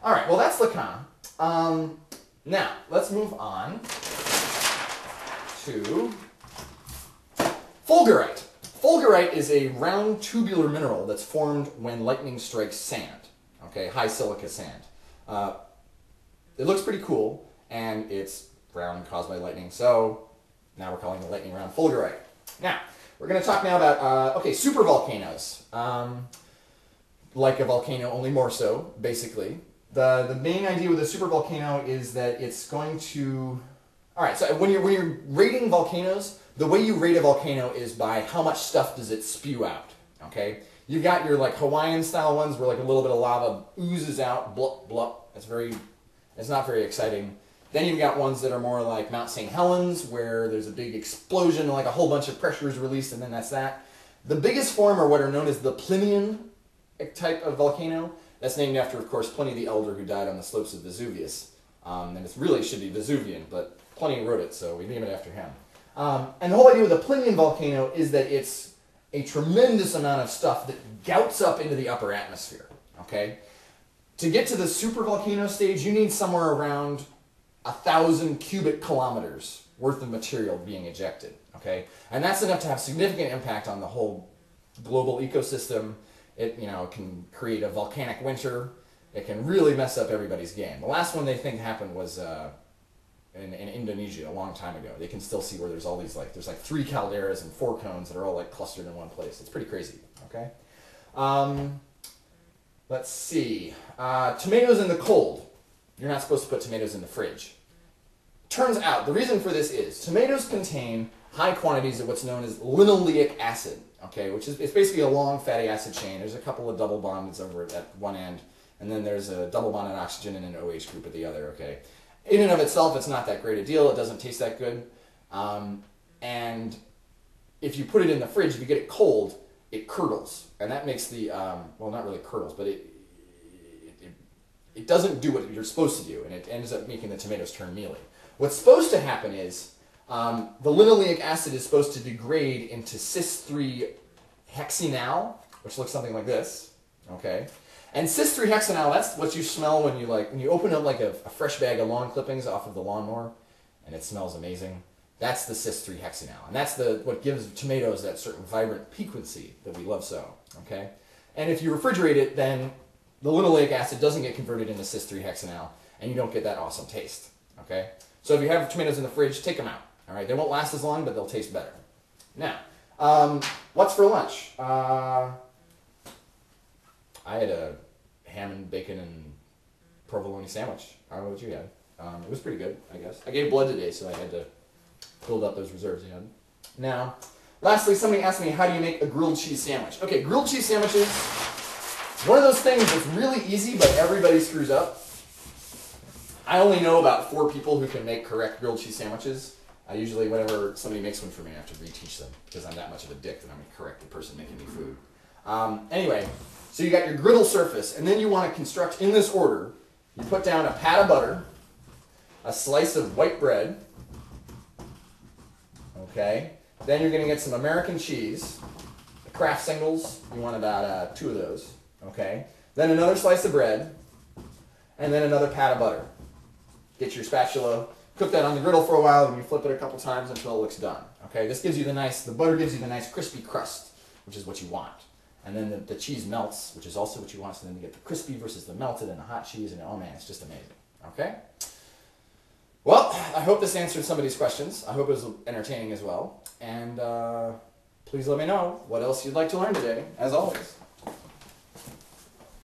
All right, well, that's Lacan. Now, let's move on to Fulgurite. Fulgurite is a round tubular mineral that's formed when lightning strikes sand, okay, high silica sand. It looks pretty cool, and it's round caused by lightning, so now we're calling the lightning round Fulgurite. Now, we're going to talk now about, okay, supervolcanoes. Like a volcano, only more so, basically. The main idea with a supervolcano is that it's going to... Alright, so when you're rating volcanoes, the way you rate a volcano is by how much stuff does it spew out, okay? You've got your like Hawaiian-style ones where like a little bit of lava oozes out, blup, blup. It's not very exciting. Then you've got ones that are more like Mount St. Helens, where there's a big explosion, like a whole bunch of pressure is released, and then that's that. The biggest form are what are known as the Plinian type of volcano. That's named after, of course, Pliny the Elder, who died on the slopes of Vesuvius. And it really should be Vesuvian, but Pliny wrote it, so we name it after him. And the whole idea with the Plinian volcano is that it's a tremendous amount of stuff that gouts up into the upper atmosphere, okay? To get to the supervolcano stage, you need somewhere around 1,000 cubic kilometers worth of material being ejected, okay? And that's enough to have significant impact on the whole global ecosystem. It, can create a volcanic winter. It can really mess up everybody's game. The last one they think happened was in Indonesia a long time ago. They can still see where there's all these there's 3 calderas and 4 cones that are all clustered in one place. It's pretty crazy, okay? Let's see. Tomatoes in the cold. You're not supposed to put tomatoes in the fridge. Turns out, the reason for this is tomatoes contain high quantities of what's known as linoleic acid, okay, which is it's basically a long fatty acid chain. There's a couple of double bonds over at one end, and then there's a double bonded oxygen and an OH group at the other, okay. In and of itself, it's not that great a deal. It doesn't taste that good. And if you put it in the fridge, if you get it cold, it curdles. And that makes the, well, not really curdles, but it doesn't do what you're supposed to do, and it ends up making the tomatoes turn mealy. What's supposed to happen is the linoleic acid is supposed to degrade into cis-3-hexenal, which looks something like this, okay? And cis-3-hexenal, that's what you smell when you open up like a fresh bag of lawn clippings off of the lawnmower, and it smells amazing. That's the cis-3-hexenal, and that's what gives tomatoes that certain vibrant piquancy that we love so, okay? And if you refrigerate it, then the linoleic acid doesn't get converted into cis-3-hexenal, and you don't get that awesome taste, okay? So if you have tomatoes in the fridge, take them out, all right? They won't last as long, but they'll taste better. Now, what's for lunch? I had a ham and bacon and provolone sandwich. I don't know what you had. It was pretty good, I guess. I gave blood today, so I had to build up those reserves I had. Now, lastly, somebody asked me, how do you make a grilled cheese sandwich? Okay, grilled cheese sandwiches, one of those things that's really easy, but everybody screws up. I only know about 4 people who can make correct grilled cheese sandwiches. I usually, whenever somebody makes one for me, I have to reteach them because I'm that much of a dick that I'm going to correct the person making me food. Anyway, so you got your griddle surface, and then you want to construct in this order. You put down a pat of butter, a slice of white bread, okay? Then you're going to get some American cheese, the Kraft singles, you want about 2 of those, okay? Then another slice of bread, and then another pat of butter. Get your spatula, cook that on the griddle for a while, and you flip it a couple times until it looks done, okay? This gives you the butter gives you the nice crispy crust, which is what you want. And then the cheese melts, which is also what you want, so then you get the crispy versus the melted and the hot cheese, and oh man, it's just amazing, okay? Well, I hope this answered somebody's questions. I hope it was entertaining as well. And please let me know what else you'd like to learn today, as always.